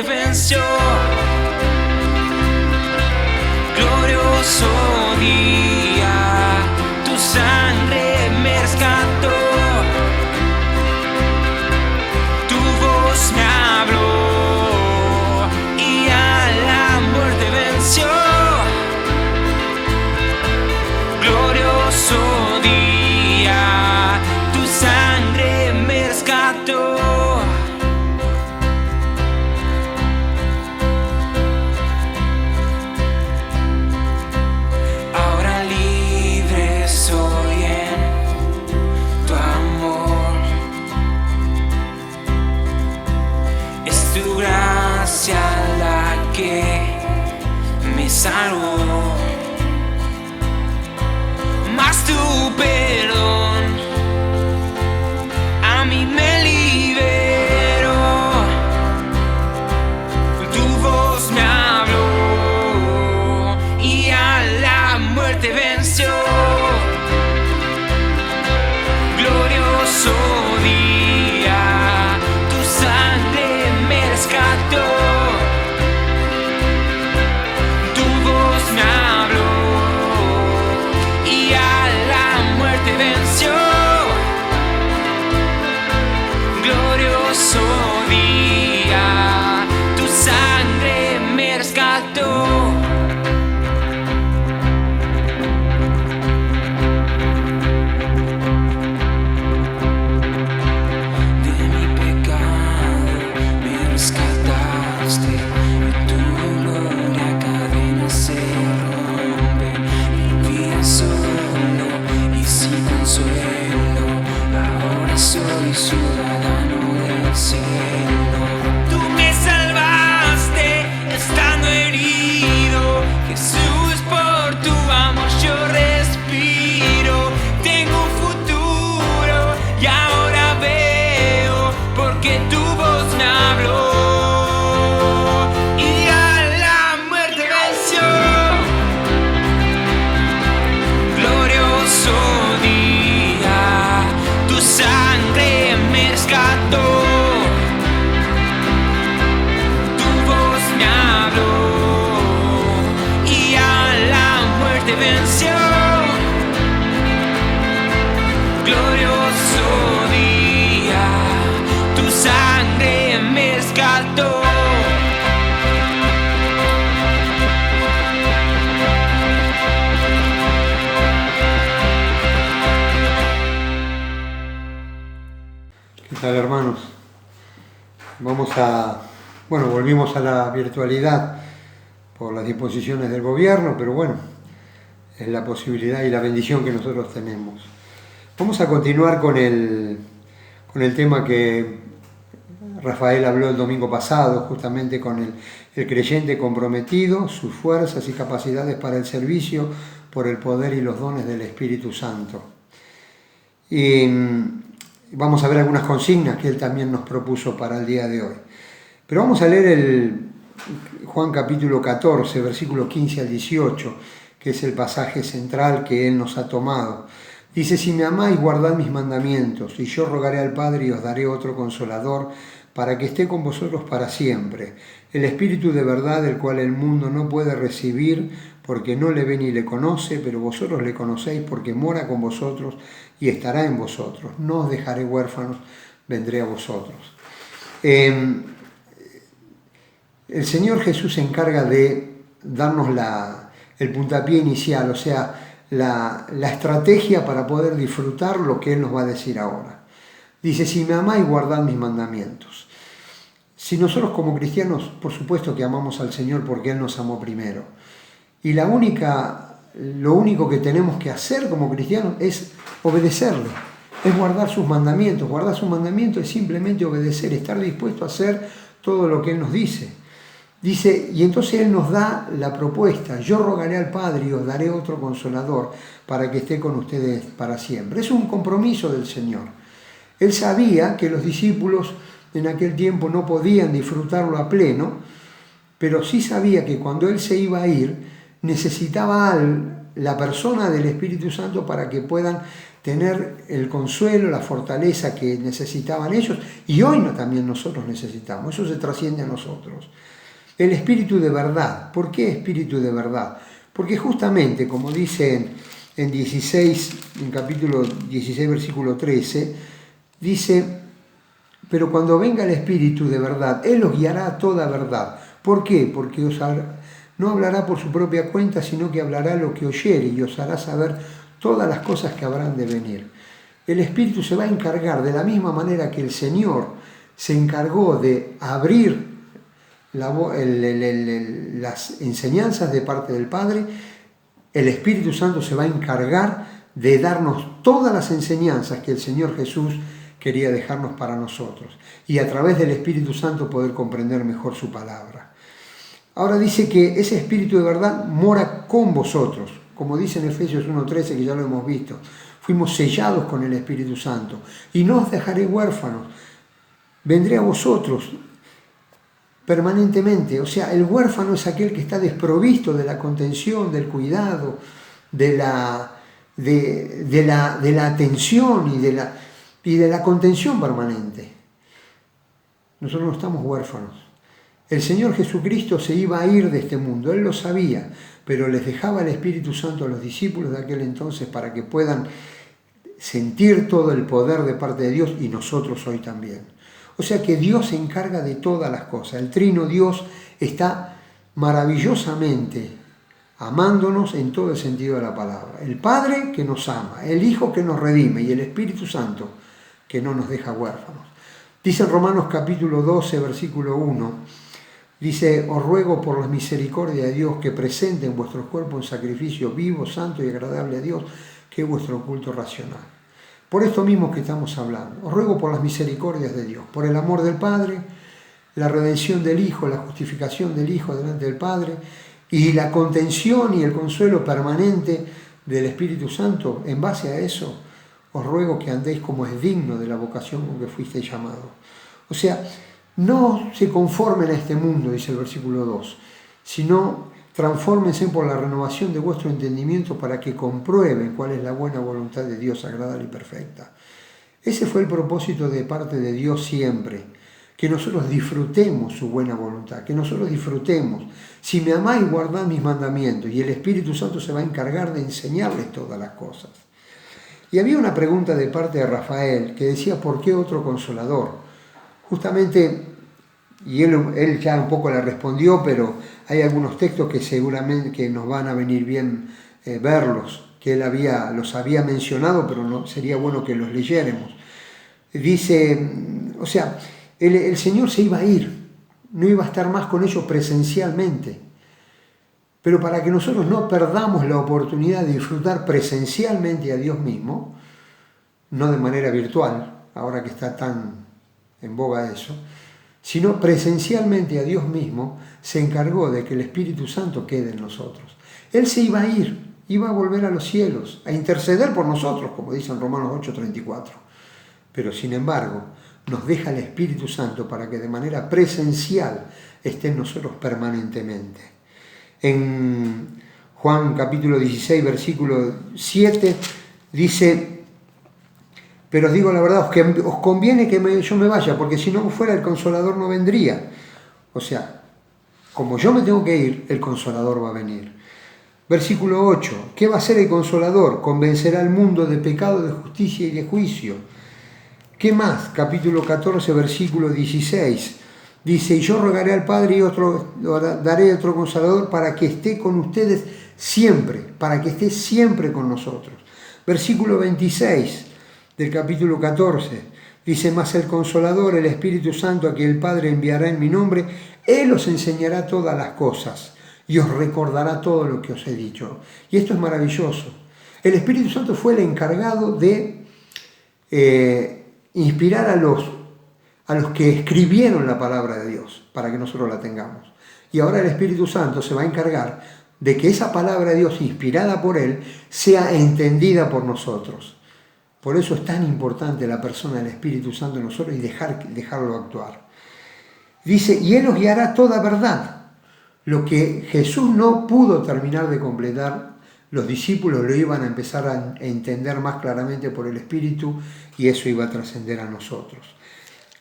venció. Glorioso día, tu sangre me rescató. Tu voz me habló y a la muerte venció. Glorioso día, tu sangre me rescató. Tu gracia la que me salvó, más tu perdón a mí me liberó. Tu voz me habló y a la muerte venció. Glorioso día, tu sangre me rescató. Tu voz me habló y a la muerte venció. Glorioso día, tu sangre me rescató. Soy ciudadano del cielo. Tú me salvaste estando herido, Jesús, por tu amor yo respiro. Tengo un futuro y ahora veo voz me habló y a la muerte venció. Glorioso día, tu sangre me rescató. Tu voz me habló y a la muerte venció. Glorioso día, tu sangre me rescató. ¿Qué tal, hermanos? Volvimos a la virtualidad por las disposiciones del gobierno, pero bueno, es la posibilidad y la bendición que nosotros tenemos. Vamos a continuar con el tema que Rafael habló el domingo pasado, justamente con el creyente comprometido, sus fuerzas y capacidades para el servicio por el poder y los dones del Espíritu Santo. Y vamos a ver algunas consignas que él también nos propuso para el día de hoy. Pero vamos a leer el Juan capítulo 14, versículo 15 al 18, que es el pasaje central que él nos ha tomado. Dice: si me amáis, guardad mis mandamientos, y yo rogaré al Padre y os daré otro Consolador, para que esté con vosotros para siempre. El Espíritu de verdad, el cual el mundo no puede recibir, porque no le ve ni le conoce, pero vosotros le conocéis, porque mora con vosotros y estará en vosotros. No os dejaré huérfanos, vendré a vosotros. El Señor Jesús se encarga de darnos el puntapié inicial, o sea, la estrategia para poder disfrutar lo que Él nos va a decir ahora. Dice: si me amáis, guardad mis mandamientos. Si nosotros como cristianos, por supuesto que amamos al Señor porque Él nos amó primero. Y lo único que tenemos que hacer como cristianos es obedecerle, es guardar sus mandamientos. Guardar sus mandamientos es simplemente obedecer, estar dispuesto a hacer todo lo que Él nos dice. Dice, y entonces Él nos da la propuesta: yo rogaré al Padre y os daré otro Consolador para que esté con ustedes para siempre. Es un compromiso del Señor. Él sabía que los discípulos en aquel tiempo no podían disfrutarlo a pleno, pero sí sabía que cuando Él se iba a ir, necesitaba la persona del Espíritu Santo para que puedan tener el consuelo, la fortaleza que necesitaban ellos, y hoy también nosotros necesitamos. Eso se trasciende a nosotros. El Espíritu de verdad. ¿Por qué Espíritu de verdad? Porque justamente, como dice en capítulo 16, versículo 13, dice: pero cuando venga el Espíritu de verdad, Él os guiará a toda verdad. ¿Por qué? Porque no hablará por su propia cuenta, sino que hablará lo que oyere y os hará saber todas las cosas que habrán de venir. El Espíritu se va a encargar, de la misma manera que el Señor se encargó de abrir las enseñanzas de parte del Padre, el Espíritu Santo se va a encargar de darnos todas las enseñanzas que el Señor Jesús quería dejarnos para nosotros, y a través del Espíritu Santo poder comprender mejor su palabra. Ahora dice que ese Espíritu de verdad mora con vosotros, como dice en Efesios 1:13, que ya lo hemos visto. Fuimos sellados con el Espíritu Santo, y no os dejaré huérfanos, vendré a vosotros permanentemente. O sea, el huérfano es aquel que está desprovisto de la contención, del cuidado, de la atención y de la contención permanente. Nosotros no estamos huérfanos. El Señor Jesucristo se iba a ir de este mundo, Él lo sabía, pero les dejaba el Espíritu Santo a los discípulos de aquel entonces para que puedan sentir todo el poder de parte de Dios, y nosotros hoy también. O sea que Dios se encarga de todas las cosas. El Trino Dios está maravillosamente amándonos en todo el sentido de la palabra. El Padre que nos ama, el Hijo que nos redime y el Espíritu Santo que no nos deja huérfanos. Dice en Romanos capítulo 12, versículo 1, dice: os ruego por la misericordia de Dios que presenten vuestros cuerpos en sacrificio vivo, santo y agradable a Dios, que es vuestro culto racional. Por esto mismo que estamos hablando, os ruego por las misericordias de Dios, por el amor del Padre, la redención del Hijo, la justificación del Hijo delante del Padre, y la contención y el consuelo permanente del Espíritu Santo. En base a eso, os ruego que andéis como es digno de la vocación con que fuisteis llamados. O sea, no se conformen a este mundo, dice el versículo 2, sino transfórmense por la renovación de vuestro entendimiento para que comprueben cuál es la buena voluntad de Dios, agradable y perfecta. Ese fue el propósito de parte de Dios siempre, que nosotros disfrutemos su buena voluntad, que nosotros disfrutemos. Si me amáis, guardad mis mandamientos, y el Espíritu Santo se va a encargar de enseñarles todas las cosas. Y había una pregunta de parte de Rafael que decía, ¿por qué otro consolador? Justamente, y él ya un poco la respondió, pero hay algunos textos que seguramente que nos van a venir bien verlos, que él los había mencionado, pero no, sería bueno que los leyéramos. Dice, o sea, el Señor se iba a ir, no iba a estar más con ellos presencialmente. Pero para que nosotros no perdamos la oportunidad de disfrutar presencialmente a Dios mismo, no de manera virtual, ahora que está tan en boga eso, sino presencialmente a Dios mismo, se encargó de que el Espíritu Santo quede en nosotros. Él se iba a ir, iba a volver a los cielos, a interceder por nosotros, como dice en Romanos 8:34. Pero sin embargo, nos deja el Espíritu Santo para que de manera presencial esté en nosotros permanentemente. En Juan capítulo 16, versículo 7, dice, pero os digo la verdad, os conviene que yo me vaya, porque si no fuera el Consolador no vendría. O sea, como yo me tengo que ir, el Consolador va a venir. Versículo 8, ¿qué va a hacer el Consolador? Convencerá al mundo de pecado, de justicia y de juicio. ¿Qué más? Capítulo 14, versículo 16. Dice, y yo rogaré al Padre y daré otro Consolador para que esté con ustedes siempre, para que esté siempre con nosotros. Versículo 26 del capítulo 14. Dice, mas el Consolador, el Espíritu Santo, a quien el Padre enviará en mi nombre, Él os enseñará todas las cosas y os recordará todo lo que os he dicho. Y esto es maravilloso. El Espíritu Santo fue el encargado de inspirar a los que escribieron la palabra de Dios, para que nosotros la tengamos. Y ahora el Espíritu Santo se va a encargar de que esa palabra de Dios, inspirada por Él, sea entendida por nosotros. Por eso es tan importante la persona del Espíritu Santo en nosotros y dejarlo actuar. Dice, y Él os guiará toda verdad. Lo que Jesús no pudo terminar de completar, los discípulos lo iban a empezar a entender más claramente por el Espíritu, y eso iba a trascender a nosotros.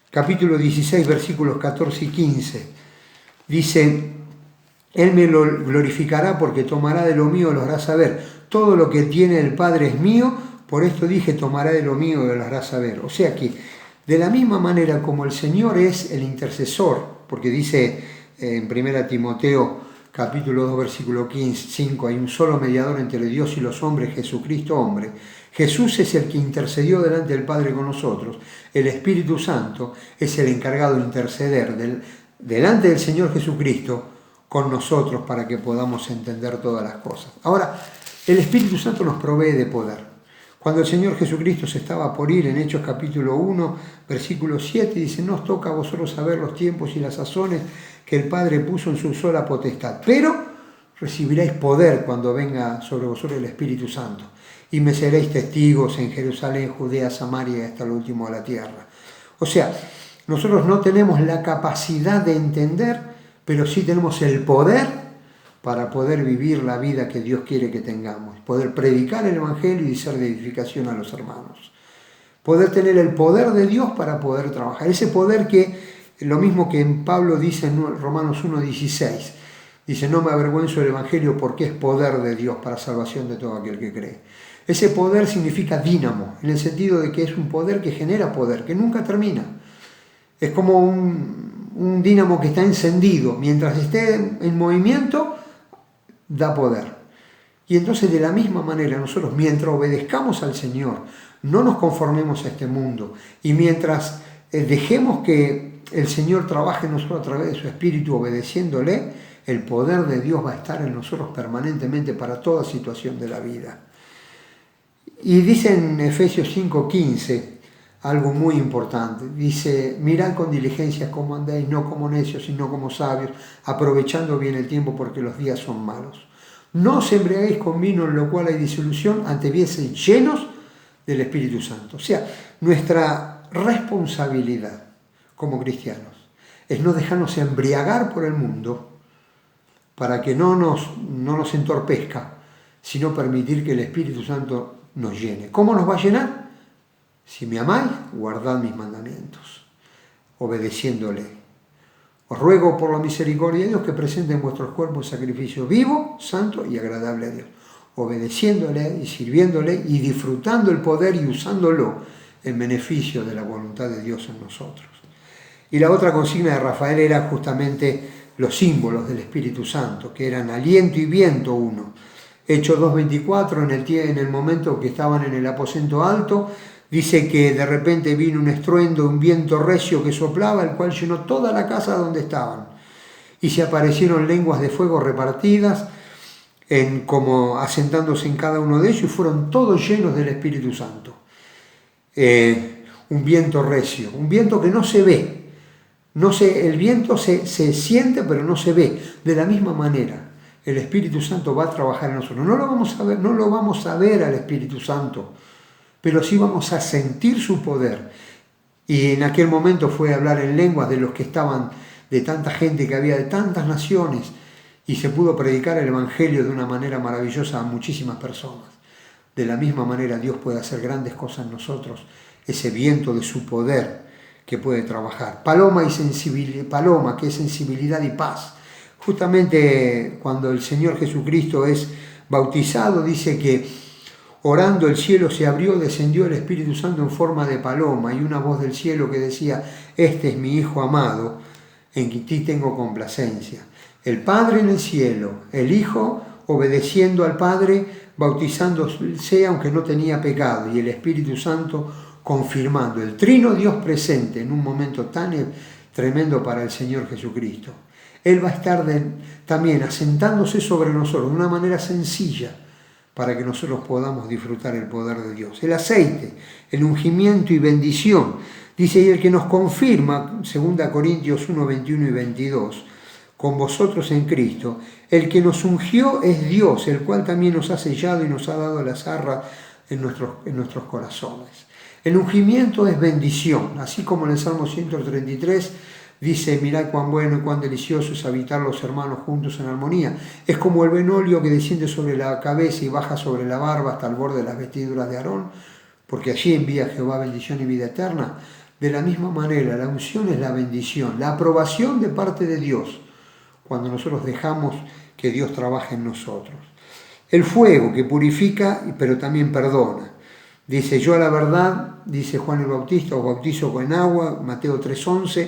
Capítulo 16, versículos 14 y 15. Dice, Él me lo glorificará porque tomará de lo mío y lo hará saber. Todo lo que tiene el Padre es mío, por esto dije, tomará de lo mío y lo hará saber. O sea que, de la misma manera como el Señor es el intercesor, porque dice en 1 Timoteo, capítulo 2, versículo 5, hay un solo mediador entre Dios y los hombres, Jesucristo hombre. Jesús es el que intercedió delante del Padre con nosotros. El Espíritu Santo es el encargado de interceder delante del Señor Jesucristo con nosotros para que podamos entender todas las cosas. Ahora, el Espíritu Santo nos provee de poder. Cuando el Señor Jesucristo se estaba por ir, en Hechos capítulo 1, versículo 7, dice, no os toca a vosotros saber los tiempos y las sazones que el Padre puso en su sola potestad, pero recibiréis poder cuando venga sobre vosotros el Espíritu Santo, y me seréis testigos en Jerusalén, Judea, Samaria y hasta lo último de la tierra. O sea, nosotros no tenemos la capacidad de entender, pero sí tenemos el poder para poder vivir la vida que Dios quiere que tengamos, poder predicar el Evangelio y ser de edificación a los hermanos, poder tener el poder de Dios para poder trabajar, ese poder que, lo mismo que en Pablo dice en Romanos 1:16, dice, no me avergüenzo del Evangelio porque es poder de Dios para salvación de todo aquel que cree. Ese poder significa dínamo, en el sentido de que es un poder que genera poder, que nunca termina. Es como un dínamo que está encendido, mientras esté en movimiento, da poder. Y entonces de la misma manera nosotros, mientras obedezcamos al Señor, no nos conformemos a este mundo, y mientras dejemos que el Señor trabaje en nosotros a través de su Espíritu obedeciéndole, el poder de Dios va a estar en nosotros permanentemente para toda situación de la vida. Y dice en Efesios 5:15 algo muy importante. Dice, mirad con diligencia cómo andéis, no como necios, sino como sabios, aprovechando bien el tiempo porque los días son malos. No os embriaguéis con vino en lo cual hay disolución, antes bien sed llenos del Espíritu Santo. O sea, nuestra responsabilidad como cristianos. Es no dejarnos embriagar por el mundo para que no nos entorpezca, sino permitir que el Espíritu Santo nos llene. ¿Cómo nos va a llenar? Si me amáis, guardad mis mandamientos, obedeciéndole. Os ruego por la misericordia de Dios que presenten vuestros cuerpos en sacrificio vivo, santo y agradable a Dios, obedeciéndole y sirviéndole y disfrutando el poder y usándolo en beneficio de la voluntad de Dios en nosotros. Y la otra consigna de Rafael era justamente los símbolos del Espíritu Santo, que eran aliento y viento uno. Hechos 2:24, en el momento que estaban en el aposento alto, dice que de repente vino un estruendo, un viento recio que soplaba, el cual llenó toda la casa donde estaban. Y se aparecieron lenguas de fuego repartidas, como asentándose en cada uno de ellos, y fueron todos llenos del Espíritu Santo. Un viento recio, un viento que no se ve. El viento se siente, pero no se ve. De la misma manera, el Espíritu Santo va a trabajar en nosotros. No lo vamos a ver al Espíritu Santo, pero sí vamos a sentir su poder. Y en aquel momento fue hablar en lenguas de los que estaban, de tanta gente que había, de tantas naciones, y se pudo predicar el Evangelio de una manera maravillosa a muchísimas personas. De la misma manera Dios puede hacer grandes cosas en nosotros, ese viento de su poder que puede trabajar. Paloma, que es sensibilidad y paz. Justamente cuando el Señor Jesucristo es bautizado, dice que orando el cielo se abrió, descendió el Espíritu Santo en forma de paloma, y una voz del cielo que decía: este es mi Hijo amado, en ti tengo complacencia. El Padre en el cielo, el Hijo obedeciendo al Padre, bautizándose aunque no tenía pecado, y el Espíritu Santo confirmando el trino Dios presente en un momento tan tremendo para el Señor Jesucristo. Él va a estar también asentándose sobre nosotros de una manera sencilla para que nosotros podamos disfrutar el poder de Dios. El aceite, el ungimiento y bendición. Dice, y el que nos confirma, 2 Corintios 1, 21 y 22, con vosotros en Cristo, el que nos ungió es Dios, el cual también nos ha sellado y nos ha dado las arras en nuestros corazones. El ungimiento es bendición, así como en el Salmo 133 dice: mirad cuán bueno y cuán delicioso es habitar los hermanos juntos en armonía. Es como el benolio que desciende sobre la cabeza y baja sobre la barba hasta el borde de las vestiduras de Aarón, porque allí envía Jehová bendición y vida eterna. De la misma manera, la unción es la bendición, la aprobación de parte de Dios, cuando nosotros dejamos que Dios trabaje en nosotros. El fuego que purifica, pero también perdona. Dice: yo a la verdad, dice Juan el Bautista, os bautizo con agua, Mateo 3:11,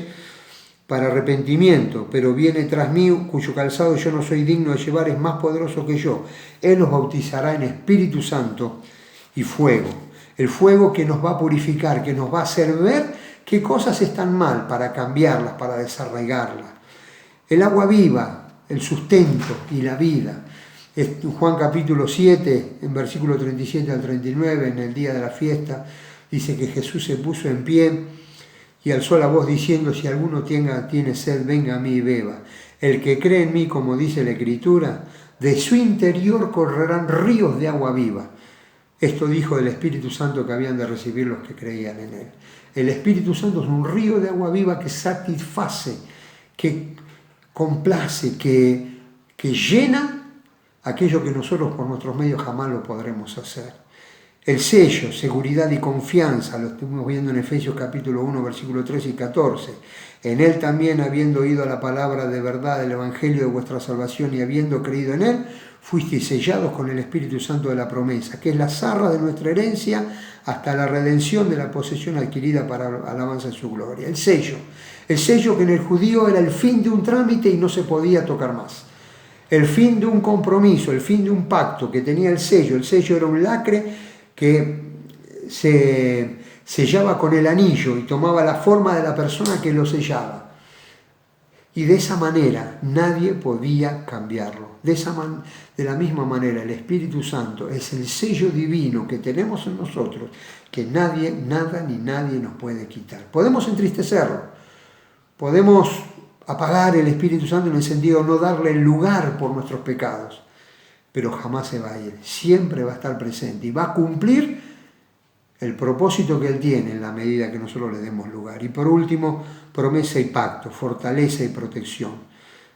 para arrepentimiento, pero viene tras mí, cuyo calzado yo no soy digno de llevar, es más poderoso que yo. Él os bautizará en Espíritu Santo y fuego. El fuego que nos va a purificar, que nos va a hacer ver qué cosas están mal para cambiarlas, para desarraigarlas. El agua viva, el sustento y la vida. Juan capítulo 7, en versículo 37 al 39, en el día de la fiesta, dice que Jesús se puso en pie y alzó la voz diciendo: si alguno tiene sed, venga a mí y beba. El que cree en mí, como dice la Escritura, de su interior correrán ríos de agua viva. Esto dijo del Espíritu Santo que habían de recibir los que creían en él. El Espíritu Santo es un río de agua viva que satisface, que complace, que llena aquello que nosotros por nuestros medios jamás lo podremos hacer. El sello, seguridad y confianza, lo estuvimos viendo en Efesios capítulo 1, versículo 13 y 14. En él también, habiendo oído la palabra de verdad del Evangelio de vuestra salvación y habiendo creído en él, fuisteis sellados con el Espíritu Santo de la promesa, que es la zarra de nuestra herencia hasta la redención de la posesión adquirida para alabanza de su gloria. El sello que en el judío era el fin de un trámite y no se podía tocar más. El fin de un compromiso, el fin de un pacto que tenía el sello. El sello era un lacre que se sellaba con el anillo y tomaba la forma de la persona que lo sellaba. Y de esa manera nadie podía cambiarlo. De la misma manera, el Espíritu Santo es el sello divino que tenemos en nosotros, que nadie, nada ni nadie nos puede quitar. Podemos entristecerlo, podemos apagar el Espíritu Santo en el sentido de no darle lugar por nuestros pecados, pero jamás se va a ir, siempre va a estar presente y va a cumplir el propósito que Él tiene en la medida que nosotros le demos lugar. Y por último, promesa y pacto, fortaleza y protección.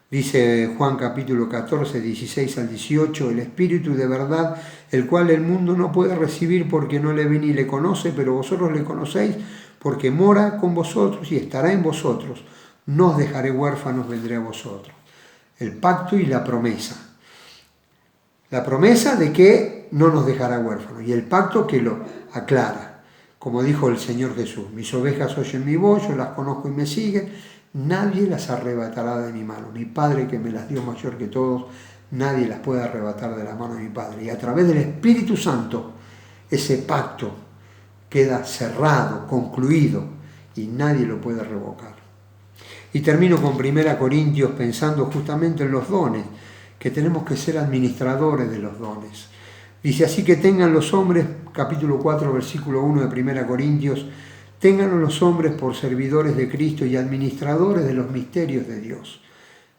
Dice Juan capítulo 14, 16 al 18, el Espíritu de verdad, el cual el mundo no puede recibir porque no le ve ni le conoce, pero vosotros le conocéis porque mora con vosotros y estará en vosotros. No os dejaré huérfanos, vendré a vosotros. El pacto y la promesa. La promesa de que no nos dejará huérfanos y el pacto que lo aclara. Como dijo el Señor Jesús, mis ovejas oyen mi voz, yo las conozco y me siguen, nadie las arrebatará de mi mano. Mi Padre que me las dio mayor que todos, nadie las puede arrebatar de la mano de mi Padre. Y a través del Espíritu Santo, ese pacto queda cerrado, concluido, y nadie lo puede revocar. Y termino con 1 Corintios pensando justamente en los dones, que tenemos que ser administradores de los dones. Dice, así que tengan los hombres, capítulo 4, versículo 1 de 1 Corintios, tengan los hombres por servidores de Cristo y administradores de los misterios de Dios.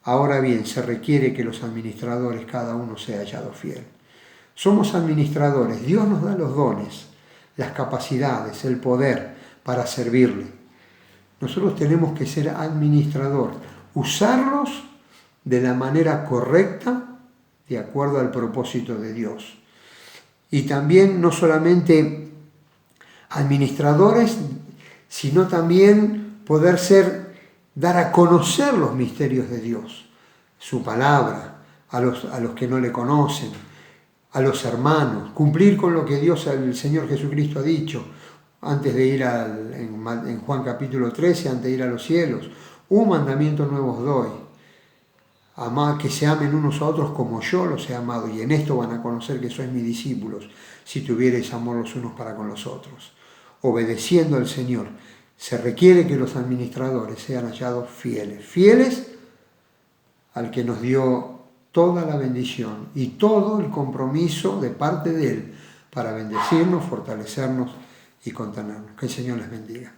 Ahora bien, se requiere que los administradores, cada uno sea hallado fiel. Somos administradores, Dios nos da los dones, las capacidades, el poder para servirle. Nosotros tenemos que ser administrador, usarlos de la manera correcta, de acuerdo al propósito de Dios. Y también no solamente administradores, sino también poder dar a conocer los misterios de Dios, su palabra, a los que no le conocen, a los hermanos, cumplir con lo que Dios, el Señor Jesucristo ha dicho, antes de ir en Juan capítulo 13, antes de ir a los cielos, un mandamiento nuevo os doy, que se amen unos a otros como yo los he amado, y en esto van a conocer que sois mis discípulos, si tuviereis amor los unos para con los otros. Obedeciendo al Señor, se requiere que los administradores sean hallados fieles al que nos dio toda la bendición y todo el compromiso de parte de Él para bendecirnos, fortalecernos y contenernos. Que el Señor les bendiga.